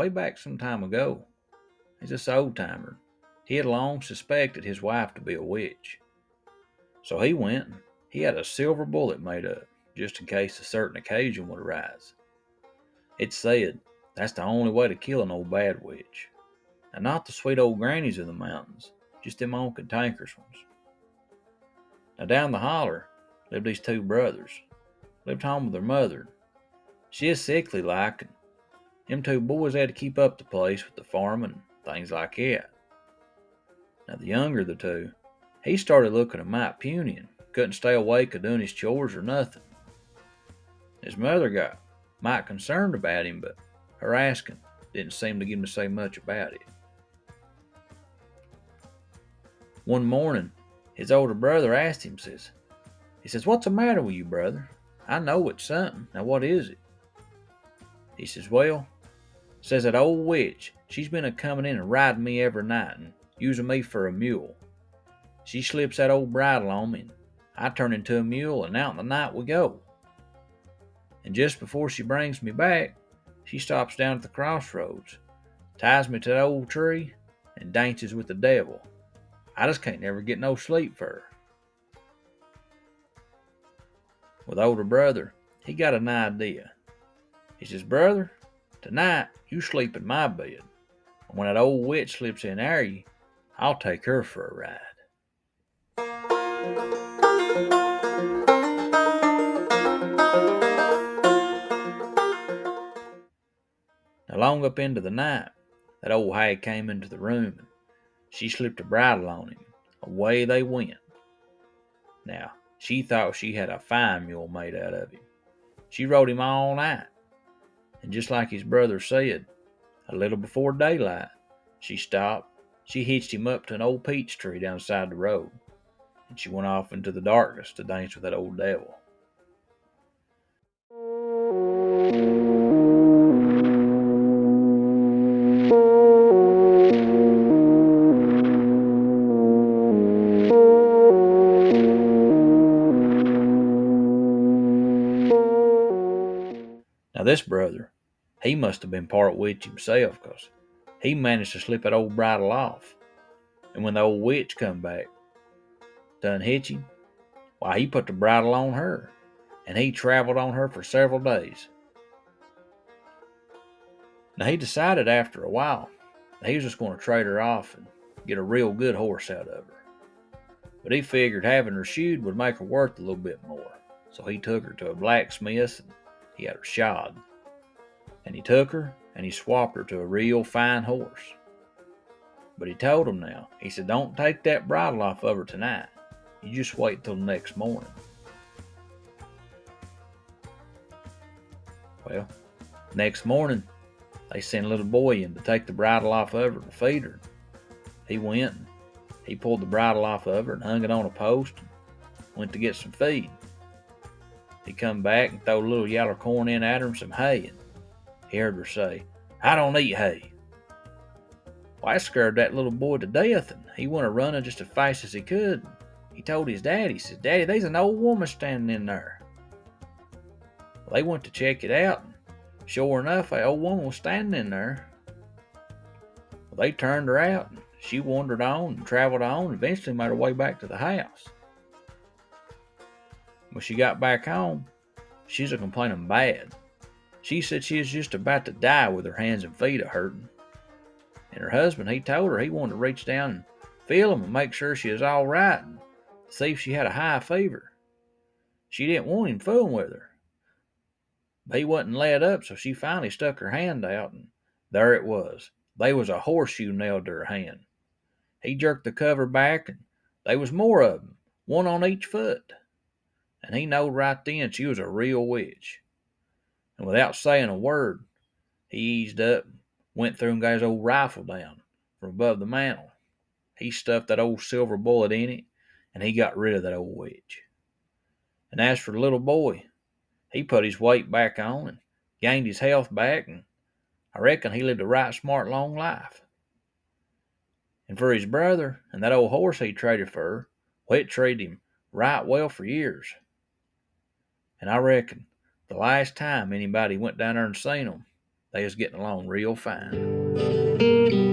way back some time ago. He's this old-timer. He had long suspected his wife to be a witch. So he went and he had a silver bullet made up, just in case a certain occasion would arise. It's said that's the only way to kill an old bad witch. And not the sweet old grannies of the mountains, just them old cantankerous ones. Now down the holler lived these two brothers. Lived home with their mother. She is sickly like, and them two boys had to keep up the place with the farming and things like that. Now the younger of the two, he started looking a mite puny and couldn't stay awake or doing his chores or nothing. His mother got might concerned about him, but her asking didn't seem to get him to say much about it. One morning, his older brother asked him, he says, "What's the matter with you, brother? I know it's something. Now what is it?" He says, "Well," says, "that old witch, she's been a-coming in and riding me every night and using me for a mule. She slips that old bridle on me and I turn into a mule and out in the night we go. And just before she brings me back, she stops down at the crossroads, ties me to that old tree, and dances with the devil. I just can't never get no sleep for her." With older brother, he got an idea. He says, "Brother, tonight you sleep in my bed. And when that old witch slips in there, I'll take her for a ride." Now long up into the night, that old hag came into the room and she slipped a bridle on him. Away they went. Now, she thought she had a fine mule made out of him. She rode him all night. And just like his brother said, a little before daylight, she stopped. She hitched him up to an old peach tree down the side of the road. And she went off into the darkness to dance with that old devil. Now this brother, he must have been part witch himself, 'cause he managed to slip that old bridle off. And when the old witch come back to unhitch him, why, he put the bridle on her, and he traveled on her for several days. Now he decided after a while that he was just going to trade her off and get a real good horse out of her. But he figured having her shoed would make her worth a little bit more. So he took her to a blacksmith's and he had her shod. And he took her and he swapped her to a real fine horse. But he told him now, he said, "Don't take that bridle off of her tonight. You just wait till the next morning." Well, next morning, they sent a little boy in to take the bridle off of her to feed her. He went and he pulled the bridle off of her and hung it on a post and went to get some feed. He come back and threw a little yaller corn in at her and some hay, and he heard her say, "I don't eat hay." Well, I scared that little boy to death, and he went a-running just as fast as he could. He told his daddy, he said, "Daddy, there's an old woman standing in there." Well, they went to check it out, and sure enough, that old woman was standing in there. Well, they turned her out, and she wandered on and traveled on and eventually made her way back to the house. When she got back home, she was complaining bad. She said she was just about to die with her hands and feet a-hurting. And her husband, he told her he wanted to reach down and feel them and make sure she was all right and see if she had a high fever. She didn't want him fooling with her. But he wasn't let up, so she finally stuck her hand out, and there it was. There was a horseshoe nailed to her hand. He jerked the cover back, and there was more of them, one on each foot. And he knowed right then she was a real witch. And without saying a word, he eased up, went through and got his old rifle down from above the mantel. He stuffed that old silver bullet in it, and he got rid of that old witch. And as for the little boy, he put his weight back on and gained his health back, and I reckon he lived a right smart long life. And for his brother and that old horse he traded for, well, it treated him right well for years. And I reckon the last time anybody went down there and seen him, They was getting along real fine.